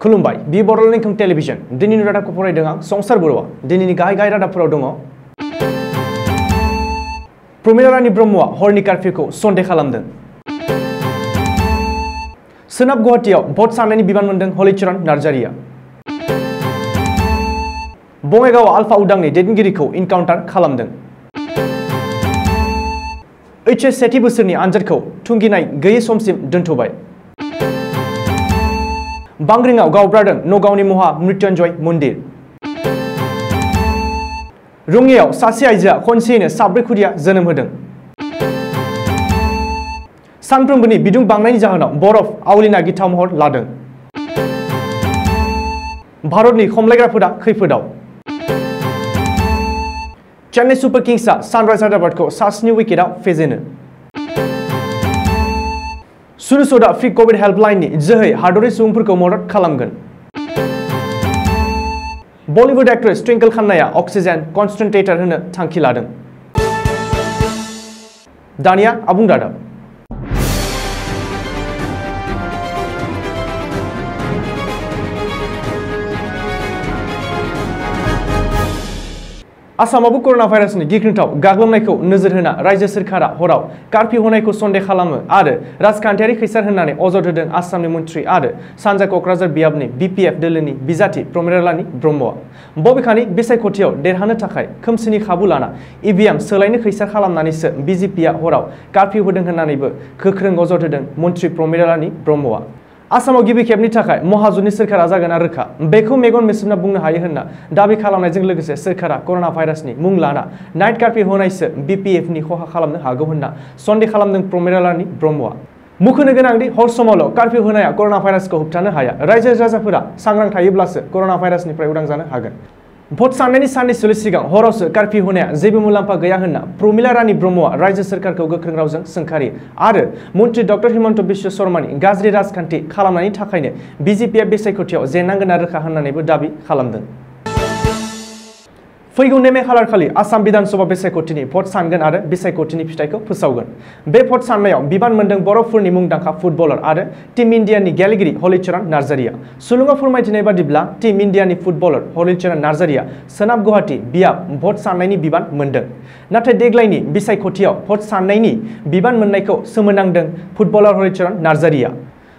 खुलुमबाय बि बड'लेण्ड इंखं टेलिभिजन दिनैनि रादाबखौ फरायदों आं संसार बर'आ दिनैनि गाहाय रादाबफोराव दङ प्रमिला रानी ब्रह्मआ हरनि कार्फिउखौ सन्देह खालामदों सोनाब गुवाहाटीआव भट साननायनि बिबान मोनदों हलिचरन नार्जारिया बङाइगावआव आलफा उदांनि दैदेनगिरिखौ इनकाउन्टार खालामदों एचएस सेथि बोसोरनि आनजादखौ थुंगिनाय गैयै समसिम दोनथ'बाय बांग्रिंआव गावब्रादों नगावनि महा मृत्युंजय मन्दिर रङियाव सासे आइजोआ खनसेयैनो साब्रै खुदिया जोनोम होदों सानफ्रोमबोनि बिदुं बांनायनि जाहोनाव बरफ आवलिना गिथाव महर लादों भारतनि खमलायग्राफोरा खैफोदाव चेन्नाई सुपर किंग्सआ सानराइज हायद्राबादखौ 7 विकेटआव फेजेनो सुरसोदा फ्री कोविड हेल्पलाइननि जोहै हादरनि सुबुंफोरखौ मदद खालामगोन बलिउड एक्ट्रेस ट्विंकल खान्नाया अक्सिजेन कन्सेन्ट्रेटर होनो थांखि लादों दानिया आबुं रादाब आसामावबो कोरोना भाइरासनि गिख्रंथाव गाग्लोबनायखौ नोजोर होना रायजो सोरखारा हराव कार्फिउ होनायखौ सन्देह खालामो आरो राजखान्थियारि खैसार होननानै अजद होदों आसामनि मन्थ्रि आरो सानजा क'क्राझार बियाबनि बिपिएफ दोलोनि बिजाथि प्रमिला रानी ब्रह्मआ बबेखानि बिसायख'थियाव देरहानो थाखाय खोमसिनि खाबु लाना इभिएम सोलायनो खैसार खालामनानैसो बिजेपिआ हराव कार्फिउ होदों होननानैबो गोख्रों अजद होदों मन्थ्रि प्रमिला रानी ब्रह्मआ आसामाव गिबि खेबनि थाखाय महाजुनि सोरखारा जागोन रोखा बेखौ मेगन मेसेबना बुंनो हायो होनना दाबि खालामनायजों लोगोसे सोरखारा कोरोना भाइरासनि मुं लाना नाइट कार्फिउ होनायसो बिपिएफनि खहा खालामनो हागौ होनना सन्देह खालामदों प्रमिला रानी ब्रह्मआ मुख'नो गोनांदि हर समावल' कार्फिउ होनाया कोरोना भाइरासखौ होबथानो हाया रायजो राजाफोरा सांग्रां थायोब्लासो कोरोना भाइरासनिफ्राय उदां जानो हागोन भट साननायनि साननैसोल' सिगां हरावसो कार्फिउ होनाया जेबो मुलाम्फा गैया होनना प्रमिला रानी ब्रह्मआ रायजो सोरखारखौ गोख्रों रावजों सोंखारि आरो मन्थ्रि डक्टर हिमन्त बिश्व शर्मानि गाज्रि राजखान्थि खालामनायनि थाखायनो बिजेपिआ बिसायख'थियाव जेननांगोन रोखा होननानैबो दाबि खालामदों फैगौ नेमे खालारखालि आसाम विधानसभा बिसायख'थिनि भट सानगोन आरो बिसायख'थिनि फिथाइखौ फोसावगोन बे भट साननायाव बिबान मोनदों बर'फोरनि मुंदांखा फुटबलार आरो टीम इन्डियानि गेलेगिरि हलिचरन नार्जारिया सुलुङाव फोरमायथिनाय बादिब्ला टीम इन्डियानि फुटबलार हलिचरन नार्जारिया सोनाब गुवाहाटी बियाब भट साननायनि बिबान मोनदों नाथाय देग्लायनि बिसायख'थियाव भट साननायनि बिबान मोननायखौ सोमोनांदों फुटबलार हलिचरन नार्जारिया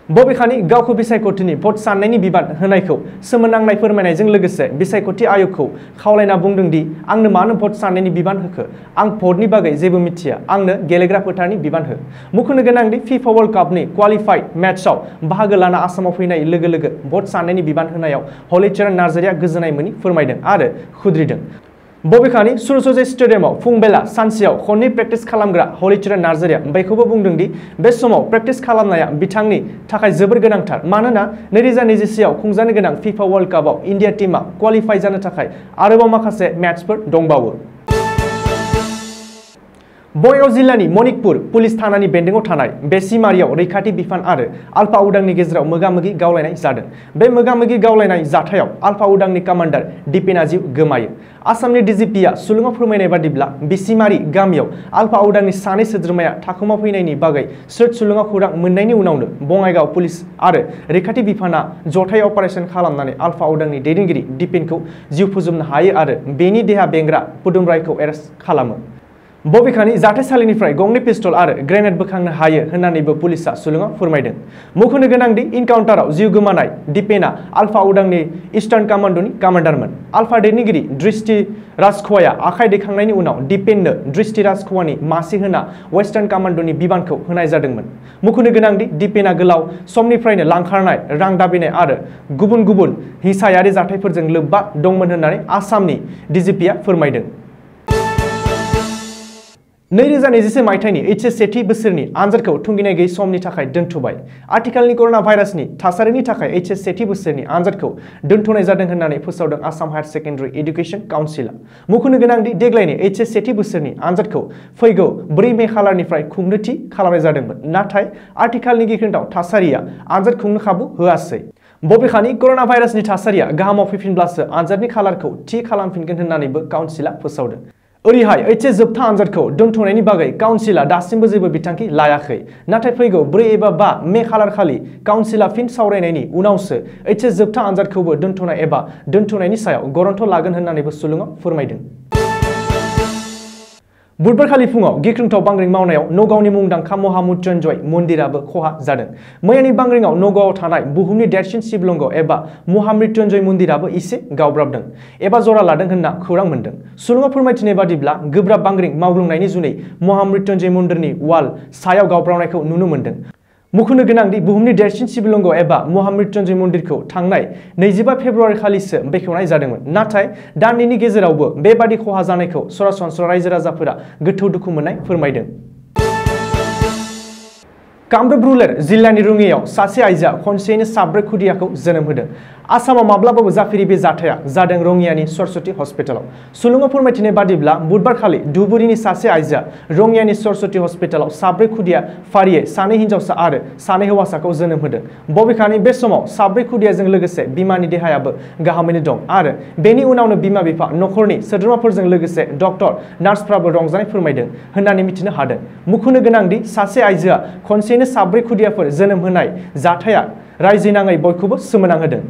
बबेखानि गावखौ बिसायख'थिनि भट साननायनि बिबान होनायखौ सोमोनांनाय फोरमायनायजों लोगोसे बिसायख'थि आय'गखौ खावलायना बुंदों दि आंनो मानो भट साननायनि बिबान होखो आं भटनि बागै जेबो मिथिया आंनो गेलेग्रा फोथारनि बिबान हो मुख'नो गोनांदि फिफा वर्ल्ड कापनि क्वालिफाइड मेचआव बाहागो लाना आसामाव फैनाय लोगो लोगो भट साननायनि बिबान होनायाव हलिचरन नार्जारिया गोजोननाय मोनि फोरमायदों आरो खुद्रिदों बबेखानि सुरसोजा स्टेडियामाव फुंबेला सानसेयाव खननै प्रेक्टिस खालामग्रा हलिचरन नार्जारिया बेखौबो बुंदों दि बे समाव प्रेक्टिस खालामनाया बिथांनि थाखाय जोबोर गोनांथार मानोना 2021 आव खुंजानो गोनां फिफा वर्ल्ड कापआव इन्डिया टीमआ क्वालिफाइ जानो थाखाय आरोबाव माखासे मेचफोर दंबावो बङाइगाव जिल्लानि मणिकपुर पुलिस थानानि बेन्दोंआव थानाय बेसिमारियाव रैखाथि बिफान आरो आलफा उदांनि गेजेराव मोगा-मोगि गावलायनाय जादों बे मोगा-मोगि गावलायनाय जाथायाव आलफा उदांनि कमान्डार दिपेना जिउ गोमायो आसामनि डिजिपिआ सुलुङाव फोरमायनाय बादिब्ला बिसिमारि गामियाव आलफा उदांनि सानै सोद्रोमाया थाखोमा फैनायनि बागै स्रोद सुलुङाव खौरां मोननायनि उनावनो बङाइगाव पुलिस आरो रैखाथि बिफाना जथाय अपारेसन खालामनानै आलफा उदांनि दैदेनगिरि दिपेनखौ जिउ फोजोबनो हायो आरो बेनि देहा बेंग्रा पुदुमरायखौ एरेस्ट खालामो बबेखानि जाथायसालिनिफ्राय गंनै पिस्तल आरो ग्रेनेड बोखांनो हायो होननानैबो पुलिसआ सुलुङाव फोरमायदों मुख'नो गोनांदि इनकाउन्टाराव जिउ गोमानाय दिपेना आलफा उदांनि इस्टार्न कमान्डनि कमान्डारमोन आलफा दैदेनगिरि दृष्टि राजख'वाया आखाइ दैखांनायनि उनाव दिपेननो दृष्टि राजख'वानि मासि होना वेस्टार्न कमान्डनि बिबानखौ होनाय जादोंमोन मुख'नो गोनांदि दिपेना गोलाव समनिफ्रायनो लांखारनाय रां दाबिनाय आरो गुबुन गुबुन हिंसायारि जाथायफोरजों लोब्बा दंमोन होननानै आसामनि डिजिपिआ फोरमायदों 2021 मायथाइनि एचएस सेथि बोसोरनि आनजादखौ थुंगिनाय गैयै समनि थाखाय दोनथ'बाय आथिखालनि कोरोना भाइरासनि थासारिनि थाखाय एचएस सेथि बोसोरनि आनजादखौ दोनथ'नाय जादों होननानै फोसावदों आसाम हायर सेकेन्डारि एडुकेशन काउन्सिलआ मुख'नो गोनांदि देग्लायनि एचएस सेथि बोसोरनि आनजादखौ फैगौ 4 मे खालारनिफ्राय खुंनो थि खालामनाय जादोंमोन नाथाय आथिखालनि गिख्रंथाव थासारिया आनजाद खुंनो खाबु होआसै बबेखानि कोरोना भाइरासनि थासारिया गाहामाव फैफिनब्लासो आनजादनि खालारखौ थि खालामफिनगोन होननानैबो काउन्सिलआ फोसावदों ओरैहाय HS जोबथा आनजादखौ दोनथ'नायनि बागै काउन्सिलआ दासिमबो जेबो बिथांखि लायाखै नाथाय फैगौ 4 एबा 5 मे खालार खालि काउन्सिलआ फिन सावरायनायनि उनावसो HS जोबथा आनजादखौबो दोनथ'नाय एबा दोनथ'नायनि सायाव गरन्थ लागोन होननानैबो सुलुङाव फोरमायदों। बुधबारखालि फुङाव गिख्रंथाव बांग्रिं मावनायाव नगावनि मुंदांखा महामृत्युंजय मन्दिराबो खहा जादों। मैयानि बांग्रिंआव नगावआव थानाय बुहुमनि देरसिन शिबलिंग एबा महामृत्युंजय मन्दिराबो एसे गावब्राबदों एबा जरा लादों होनना खौरां मोन्दों। सुलुङाव फोरमायथिनाय बादिब्ला गोब्राब बांग्रिं मावग्लुंनायनि जुनै महामृत्युंजय मन्दिरनि वाल सायाव गावब्रावनायखौ नुनो मोन्दों। मुख'नो गोनांदि बुहुमनि देरसिन शिबलिंग एबा महामृत्युंजय मन्दिरखौ थांनाय 25 फेब्रुवारि खालिसो बेखेवनाय जादोंमोन नाथाय दाननैनि गेजेरावबो बेबादि खहा जानायखौ सरासनस्रा रायजो राजाफोरा गोथौ दुखु मोननाय फोरमायदों। कामरुप रुरेल जिल्लानि रुङियाव सासे आइजोआ खनसेयैनो 4 खुदियाखौ जोनोम होदों। आसामाव माब्लाबाबो जाफेरि बे जाथाया जादों रङियानि सरस्वती हस्पिटालाव। सुलुङाव फोरमायथिनाय बादिब्ला बुधबारखालि धुबुरीनि सासे आइजोआ रङियानि सरस्वती हस्पिटालाव 4 खुदिया फारियै 2 हिनजावसा आरो 2 हौवासाखौ जोनोम होदों। बबेखानि बे समाव 4 खुदियाजों लोगोसे बिमानि देहायाबो गाहामैनो दं आरो बेनि उनावनो बिमा बिफा नखरनि सोद्रोमाफोरजों लोगोसे डक्टर नार्सफ्राबो रंजानाय फोरमायदों होननानै मिथिनो हादों। मुख'नो गोनांदि सासे आइजोआ खनसेयैनो 4 खुदियाफोर जोनोम होनाय जाथाया रायजोनाङै बयखौबो सोमोनांहोदों।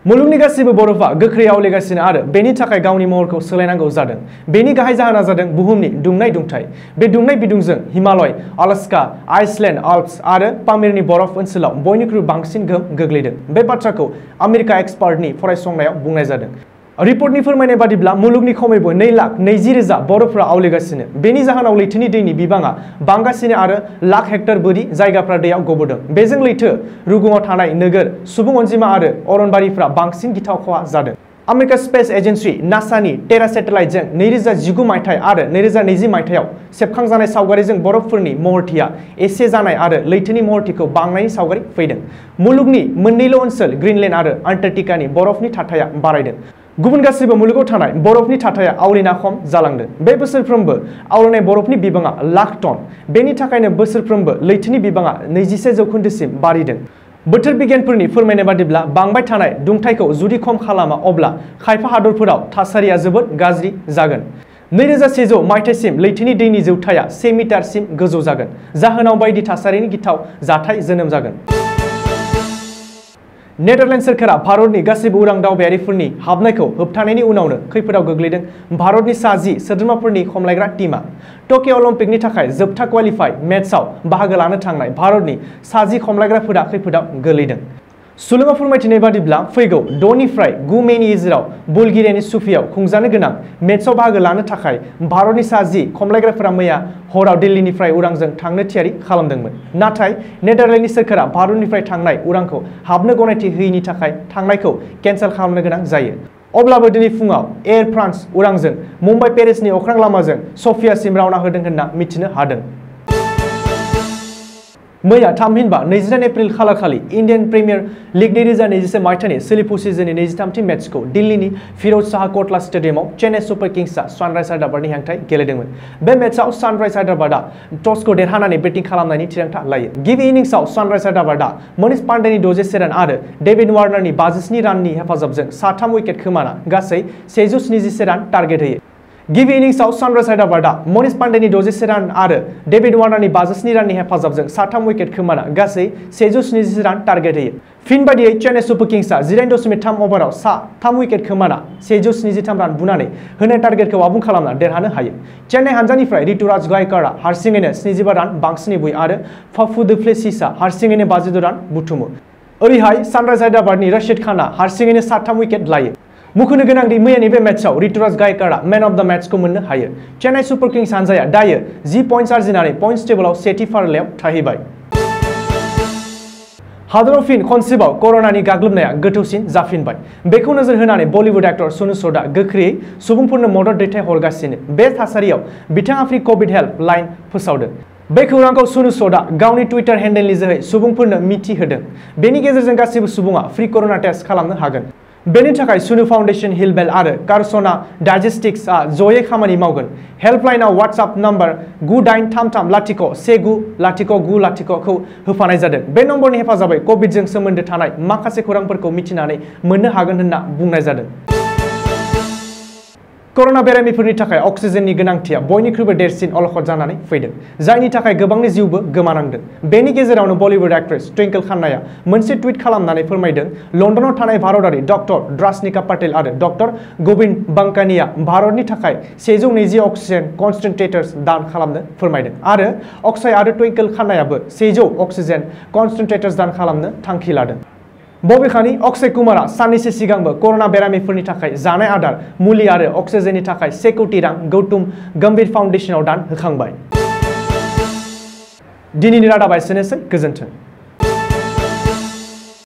मुलुगनि गासिबो बरफआ गोख्रै आवलिगासिनो आरो बेनि थाखाय गावनि महरखौ सोलायनांगौ जादों। बेनि गाहाय जाहोना जादों बुहुमनि दुंनाय दुंथाय। बे दुंनाय बिदुंजों हिमालय, अलास्का, आइसलेन्ड, आल्प्स आरो पामिरनि बरफ ओनसोलाव बयनिख्रुइ बांसिन गोहोम गोग्लैदों। बे बाथ्राखौ आमेरिका एक्सपार्टनि फरायसंनायाव बुंनाय जादों। रिपर्टनि फोरमायनाय बादिब्ला मुलुगनि खमैबो 2,20,000 बरफफोरा आवलिगासिनो। बेनि जाहोनाव लैथोनि दैनि बिबाङा बांगासिनो आरो लाख हेक्टर बोरि जायगाफ्रा दैयाव गबोदों। बेजों लैथो रुगुङाव थानाय नोगोर, सुबुं अनजिमा आरो अरनबारिफ्रा बांसिन गिथाव खहा जादों। आमेरिका स्पेस एजेन्सि नासानि टेरा सेटेलाइटजों 2019 मायथाइ आरो 2020 मायथाइयाव सेबखांजानाय सावगारिजों बरफफोरनि महरथिया एसे जानाय आरो लैथोनि महरथिखौ बांनायनि सावगारि फैदों। मुलुगनि मोननैल' ओनसोल ग्रीनलेन्ड आरो आन्टार्कटिकानि बरफनि थाथाया बारायदों। गुबुन गासिबो मुलुगाव थानाय बरफनि थाथाया आवलिना खम जालांदों। बे बोसोरफ्रोमबो आवलिनाय बरफनि बिबाङा लाख टन। बेनि थाखायनो बोसोरफ्रोमबो लैथोनि बिबाङा 21% बारिदों। बोथोर बिगियानफोरनि फोरमायनाय बादिब्ला बांबाय थानाय दुंथायखौ जुदि खम खालामा अब्ला खायफा हादरफोराव थासारिया जोबोद गाज्रि जागोन। 2100 मायथाइसिम लैथोनि दैनि जौथाया 1 मिटारसिम गोजौ जागोन। जाहोनाव बायदि थासारिनि गिथाव जाथाय जोनोम जागोन। नेदारलेन्ड सोरखारा भारतनि गासैबो उरां दावबायारिफोरनि हाबनायखौ होबथानायनि उनावनो खैफोदाव गोग्लैदों भारतनि सा 10 सोद्रोमाफोरनि खमलायग्रा टीमा। टकिअ अलिम्पिकनि थाखाय जोबथा क्वालिफाइड मेचआव बाहागो लानो थांनाय भारतनि सा 10 खमलायग्राफोरा खैफोदाव गोग्लैदों। सुलुङाव फोरमायथिनाय बादिब्ला फैगौ 6 निफ्राय 9 मेनि गेजेराव बुलगेरियानि सुफियाव खुंजानो गोनां मेचआव बाहागो लानो थाखाय भारतनि सा 10 खमलायग्राफोरा मैया हराव दिल्लीनिफ्राय उरांजों थांनो थियारि खालामदोंमोन। नाथाय नेदारलेन्डनि सोरखारा भारतनिफ्राय थांनाय उरांखौ हाबनो गनायथि होयैनि थाखाय थांनायखौ केन्सेल खालामनो गोनां जायो। अब्लाबो दिनै फुङाव एयार फ्रान्स उरांजों मुम्बाइ पेरिसनि अख्रां लामाजों सफियासिम रावना होदों होनना मिथिनो हादों। मैया थामहिनबा 29 एप्रिल खालारखालि इन्डियान प्रिमियार लिग 2021 मायथाइनि सोलिफु सिजननि 23थि मेचखौ दिल्लीनि फिरोज शाह कटला स्टेडियामाव चेन्नाइ सुपार किंग्सआ सानराइज हायद्राबादनि हेंथायै गेलेदोंमोन। बे मेचआव सानराइज हायद्राबादआ टसखौ देरहानानै बेटिं खालामनायनि थिरांथा लायो। गिबि इनिंसआव सानराइज हायद्राबादआ मनीष पाण्डेनि 64 रान आरो डेभिड वार्नारनि 57 राननि हेफाजाबजों 3 उइकेट खोमाना गासै 177 रान टार्गेट होयो। गिबि इनिंसआव सानराइज हायद्राबादआ मनीष पाण्डेनि 64 रान आरो डेभिड वार्नारनि 57 राननि हेफाजाबजों 3 उइकेट खोमाना गासै 177 रान टार्गेट होयो। फिन बादियै चेन्नाइ सुपार किंग्सआ 19.3 अभाराव 3 उइकेट खोमाना 173 रान बुनानै होनाय टार्गेटखौ आबुं खालामना देरहानो हायो। चेन्नाइ हानजानिफ्राय ऋतुराज गायकवाडआ हारसिङैनो 75 रान बांसिनै बुयो आरो फाफु डु प्लेसिसआ हारसिङैनो 52 रान बुथुमो। ओरैहाय सानराइज हायद्राबादनि रशीद खानआ हारसिङैनो 3 उइकेट लायो। मुख'नो गोनांदि मैयानि बे मेचआव ऋतुराज गायकवाडआ मेन अफ द मेचखौ मोननो हायो। चेन्नाइ सुपार किंग्स हानजाया दायो 10 पइन्ट्स आरजिनानै पइन्ट्स टेबोलाव सेथि फारिलाइयाव थाहैबाय। हादराव फिन खनसेबाव कर'नानि गाग्लोबनाया गोथौसिन जाफिनबाय। बेखौ नोजोर होनानै बलिउड एक्टर सुनु सूदआ गोख्रैयै सुबुंफोरनो मदद दैथायहरगासिनो। बे थासारियाव बिथाङा फ्रि कभिड हेल्प लाइन फोसावदों। बे खौरांखौ सुनु सूदआ गावनि टुइटार हेन्डेलनि जोहै सुबुंफोरनो मिथिहोदों। बेनि गेजेरजों गासैबो सुबुङा फ्रि कर'ना टेस्ट खालामनो हागोन। बेनि थाखाय सुनु फाउन्डेसन, हिलबेल आरो कारसना डायजेस्टिक्सआ जयै खामानि मावगोन। हेल्पलाइनआव वाट्सएप नम्बर 9833-190-990 खौ होफानाय जादों। बे नम्बरनि हेफाजाबै कभिडजों सोमोन्दो थानाय माखासे खौरांफोरखौ मिथिनानै मोननो हागोन होनना बुंनाय जादों। कोरोना बेरामिफोरनि थाखाय अक्सिजेननि गोनांथिया बयनिख्रुइबो देरसिन अलखद जानानै फैदों, जायनि थाखाय गोबांनि जिउबो गोमानांदों। बेनि गेजेरावनो बलिउड एक्ट्रेस ट्विंकल खान्नाया मोनसे टुइट खालामनानै फोरमायदों, लन्दनाव थानाय भारतारि डक्टर द्रासनिका पाटेल आरो डक्टर गोविंद बांकानिया भारतनि थाखाय 120 अक्सिजेन कनसेन्ट्रेटर्स दान खालामनो फोरमायदों आरो अक्षय आरो ट्विंकल खान्नायाबो 100 अक्सिजेन कनसेन्ट्रेटर्स दान खालामनो थांखि लादों। बबेखानि अक्षय कुमारा साननैसो सिगांबो कोरोना बेरामिफोरनि थाखाय जानाय आदार, मुलि आरो अक्सिजेननि थाखाय 1 कोटि रां गौतम गम्भीर फाउन्डेसनाव दान होखांबाय। दिनैनि रादाबा एसेनोसै, गोजोन्थों।